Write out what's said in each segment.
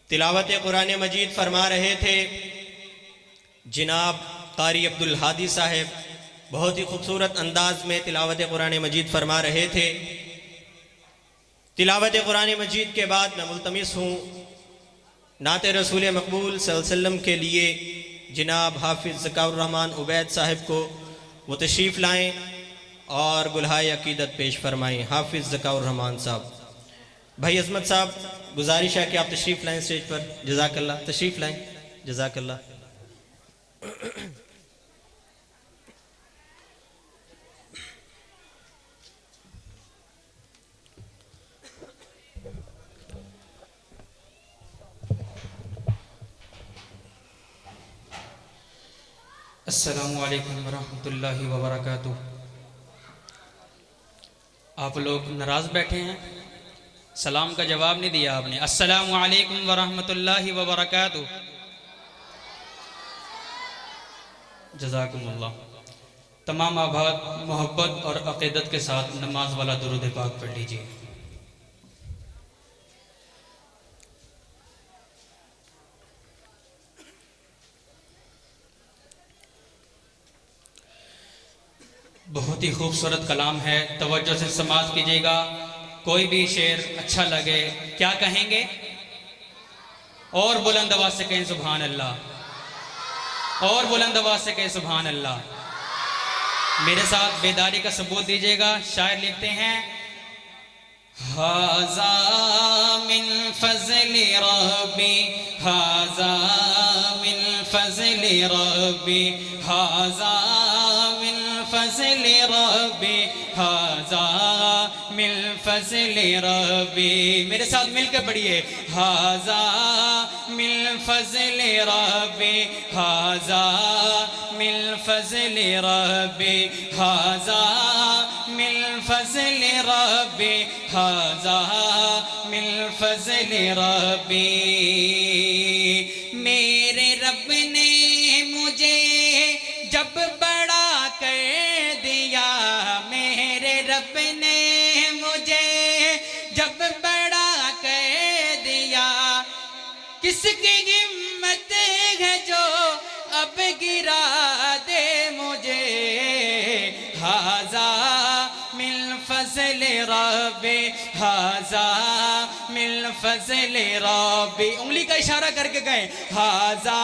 تلاوت قرآن مجید فرما رہے تھے جناب قاری عبدالہادی صاحب، بہت ہی خوبصورت انداز میں تلاوت قرآن مجید فرما رہے تھے۔ تلاوت قرآن مجید کے بعد میں ملتمس ہوں نعت رسول مقبول صلی اللہ علیہ وسلم کے لیے جناب حافظ ذکاء الرحمن عبید صاحب کو وہ تشریف لائیں اور گلہائے عقیدت پیش فرمائیں۔ حافظ ذکاء الرحمن صاحب، بھائی عظمت صاحب گزارش ہے کہ آپ تشریف لائیں اسٹیج پر، جزاک اللہ، تشریف لائیں، جزاک اللہ۔ السلام علیکم ورحمۃ اللہ وبرکاتہ۔ آپ لوگ ناراض بیٹھے ہیں، سلام کا جواب نہیں دیا آپ نے۔ السلام علیکم ورحمۃ اللہ وبرکاتہ۔ جزاکم اللہ۔ تمام آباد محبت اور عقیدت کے ساتھ نماز والا درود پاک پڑھ لیجیے۔ بہت ہی خوبصورت کلام ہے، توجہ سے سماعت کیجیے گا۔ کوئی بھی شعر اچھا لگے کیا کہیں گے؟ اور بلند آواز سے کہیں سبحان اللہ، اور بلند آواز سے کہیں سبحان اللہ۔ میرے ساتھ بیداری کا ثبوت دیجیے گا۔ شاعر لکھتے ہیں ھذا من فضل ربی، ھذا من فضل ربی، ھذا من فضل ربی، ھذا من فضل ربی۔ میرے ساتھ مل کے پڑھیے، ھذا من فضل ربی، ھذا من فضل ربی، ھذا من فضل ربی، ھذا من فضل ربی۔ میرے رب نے مجھے جب بڑا کر دیا، میرے رب نے مجھے جب بڑا کر دیا، کس کی ہمت ہے جو اب گرا دے مجھے، ھذا من فضل ربی، ھذا من فضل ربی۔ انگلی کا اشارہ کر کے کہیں ھذا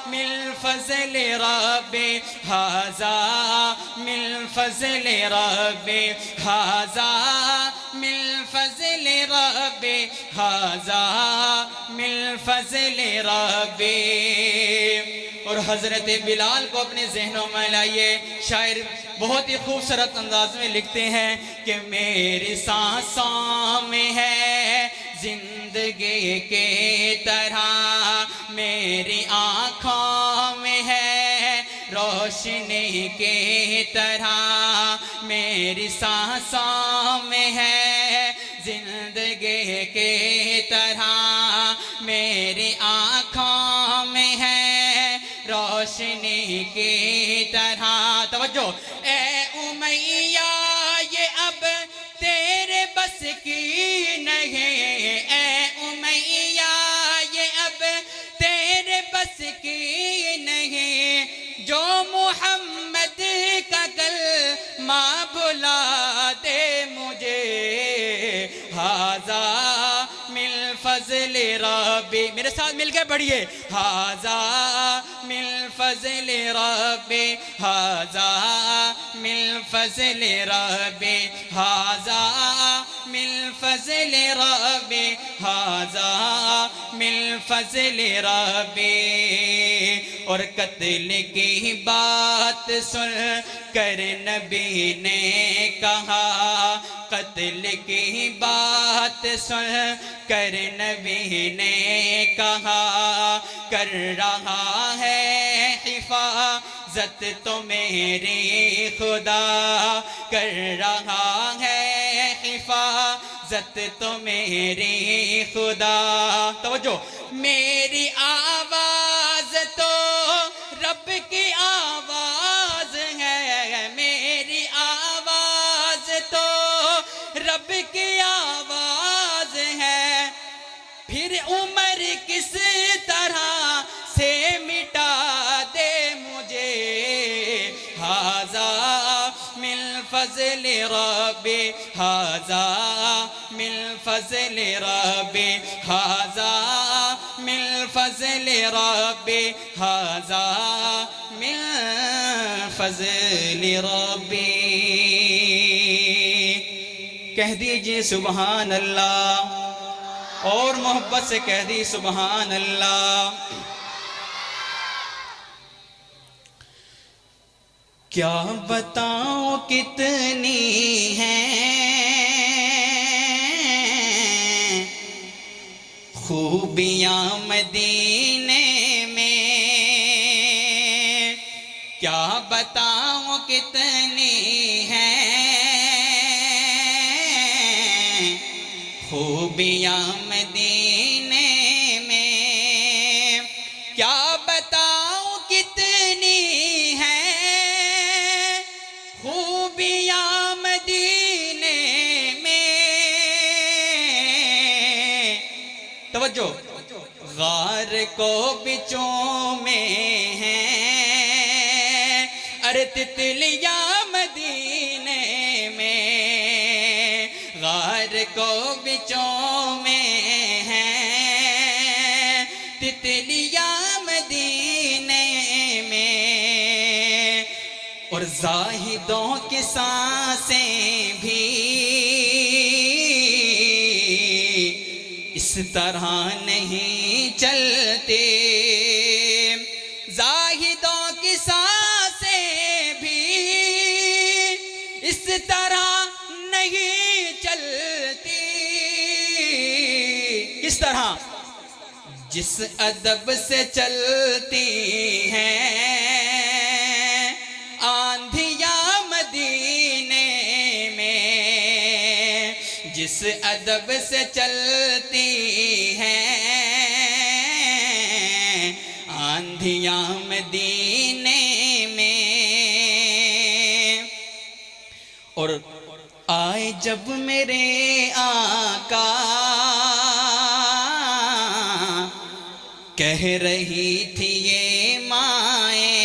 من فضل ربی، ھذا من فضل ربی، ھذا من فضل ربی، ھذا من فضل ربی۔ اور حضرت بلال کو اپنے ذہنوں میں لائیے۔ شاعر بہت ہی خوبصورت انداز میں لکھتے ہیں کہ میری سانسوں میں ہے زندگی کی طرح، میری آنکھوں میں ہے روشنی کی طرح، میری سانسوں میں ہے زندگی کی طرح، میری آنکھوں میں ہے روشنی کی طرح۔ توجہ، اے امیہ یہ اب تیرے بس کی نہیں، اے امیہ یہ اب تیرے بس کی نہیں، جو محمد کا کلمہ بھلا دے مجھے، ھذا من فضل ربی۔ میرے ساتھ مل کے پڑھیے، ھذا من فضل ربی، ھذا من فضل ربی، ھذا من فضل ربی، ھذا من فضل ربی۔ اور قتل کی بات سن کر نبی نے کہا، قتل کی بات سن کر نبی نے کہا، کر رہا ہے حفاظت تو میری خدا، کر رہا ہے حفاظت تو میری خدا۔ توجہ، میری آواز تو رب کی آواز ہے، میری آواز تو رب کی آواز ہے، پھر عمر کس طرح سے مٹا دے مجھے ھذا من فضل ربی ھذا من فضل ربی ھذا من فضل ربی ھذا من فضل ربی. کہہ دیجئے سبحان اللہ اور محبت سے کہہ دی سبحان اللہ. کیا بتاؤں کتنی ہیں خوبیاں مدینے میں, کیا بتاؤں کتنی ہیں خوبیاں مدینے میں, کیا بتاؤں کتنی ہیں خوبیاں مدینے میں. توجہ, غار کو بچوں میں ہیں ارے تتلیاں مدینے میں, غار کو بچوں میں ہیں تتلیاں مدینے میں, اور زاہدوں کی سانسیں بھی اس طرح نہیں چلتے, زاہدوں کی سانسیں بھی اس طرح نہیں چلتی. کس طرح؟ جس ادب سے چلتی ہیں آندھیاں مدینے میں, جس ادب سے چلتی ہیں آندھیاں مدینے میں. اور آئے جب میرے آقا کہہ رہی تھی یہ مائیں,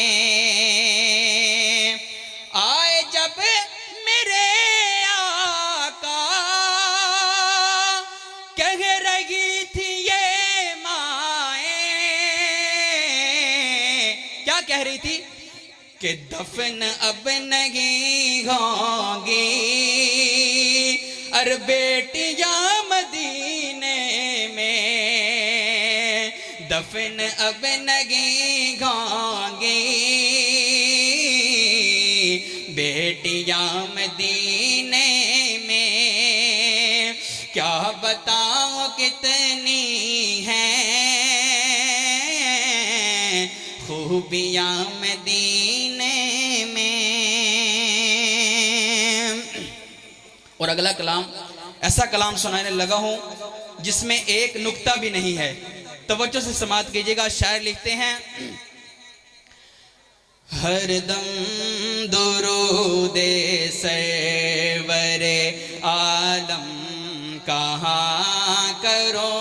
آئے جب میرے آقا کہہ رہی تھی یہ مائیں, کیا کہہ رہی تھی کہ دفن اب نہیں ہوگی اور بیٹیاں مدینے میں, دفن اب نہیں ہوگی بیٹیاں مدینے میں, کیا بتاؤں کتنی ہیں خوبیاں مدینے میں. اور اگلا کلام ایسا کلام سنانے لگا ہوں جس میں ایک نکتہ بھی نہیں ہے, توجہ سے سماعت کیجئے گا. شاعر لکھتے ہیں ہر دم درود سرور عالم کہاں کرو,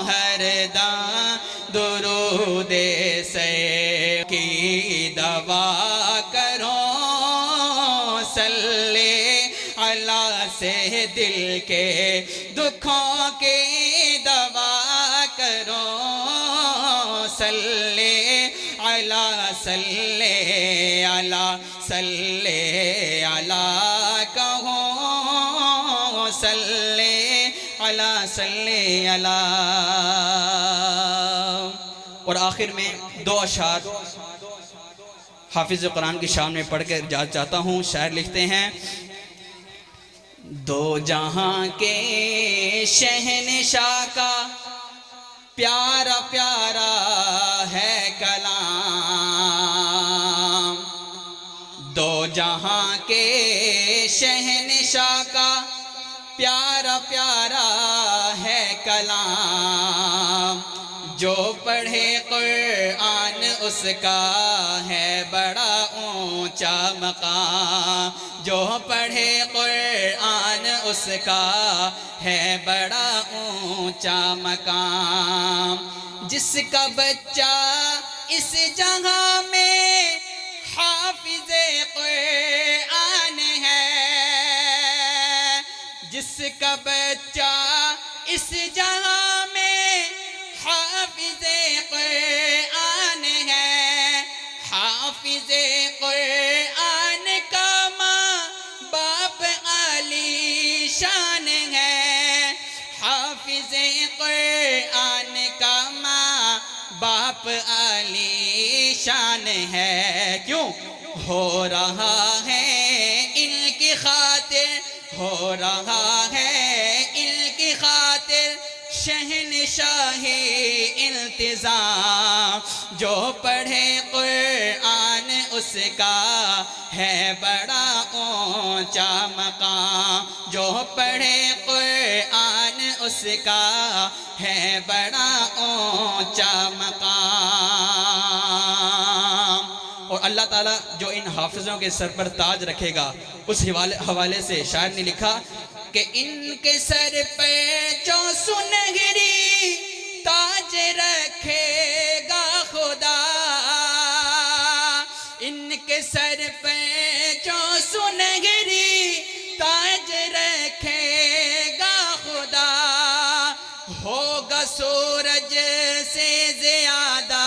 ہر دم درود سرور کی دعا کرو, صلی اللہ سے دل کے دکھوں کی دوا کرو, صلی اللہ صلی اللہ صلی اللہ کہو, صلی اللہ صلی اللہ. اور آخر میں دو اشعار حافظ قرآن کی شان میں پڑھ کر چاہتا ہوں. شاعر لکھتے ہیں دو جہاں کے شہنشاہ کا پیارا پیارا ہے کلام, دو جہاں کے شہنشاہ کا پیارا پیارا ہے کلام, جو پڑھے قرآن اس کا ہے بڑا اونچا مقام, جو پڑھے قرآن اس اس کا ہے بڑا اونچا مقام، جس کا بچہ اس جگہ میں حافظ قرآن ہے، جس کا بچہ اس جگہ میں حافظ قرآن ہے، حافظ قرآن کا ماں باپ عالی شان ہے، حافظ قرآن کا ماں باپ عالی شان ہے۔ کیوں؟ ہو رہا ہے ان کی خاطر، ہو رہا ہے ان کی خاطر شہنشاہی التزام، جو پڑھے قرآن اس کا ہے بڑا اونچا مقام، جو پڑھے قرآن اس کا ہے بڑا اونچا مقام۔ اور اللہ تعالیٰ جو ان حافظوں کے سر پر تاج رکھے گا، اس حوالے سے شاعر نے لکھا کہ ان کے سر پہ جو سنہری تاج رکھے گا خدا، ان کے سر پہ جو سنہری تاج رکھے گا خدا، ہوگا سورج سے زیادہ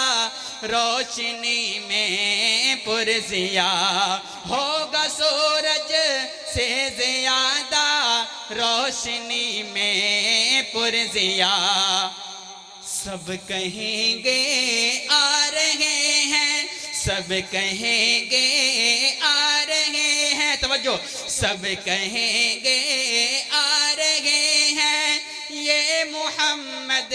روشنی میں پرضیا، ہوگا سورج سے زیادہ روشنی میں پرضیا، سب کہیں گے آ رہے ہیں، سب کہیں گے آ رہے ہیں، توجہ، سب کہیں گے آ رہے ہیں یہ محمد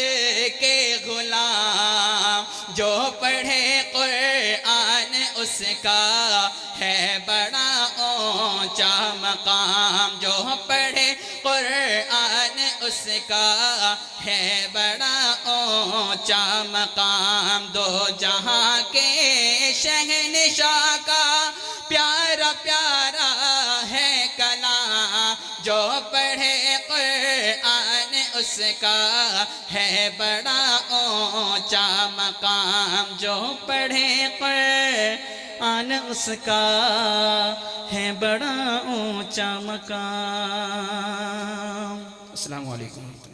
کے غلام، جو پڑھے قرآن اس کا ہے بڑا اونچا مقام، جو پڑھے قرآن اس کا ہے بڑا اونچا مقام، دو جہاں کے شہنشاہ کا پیارا پیارا ہے کلام، جو پڑھے قرآن اس کا ہے بڑا اونچا مقام، جو پڑھے قرآن اس کا ہے بڑا اونچا مقام۔ السلام علیکم۔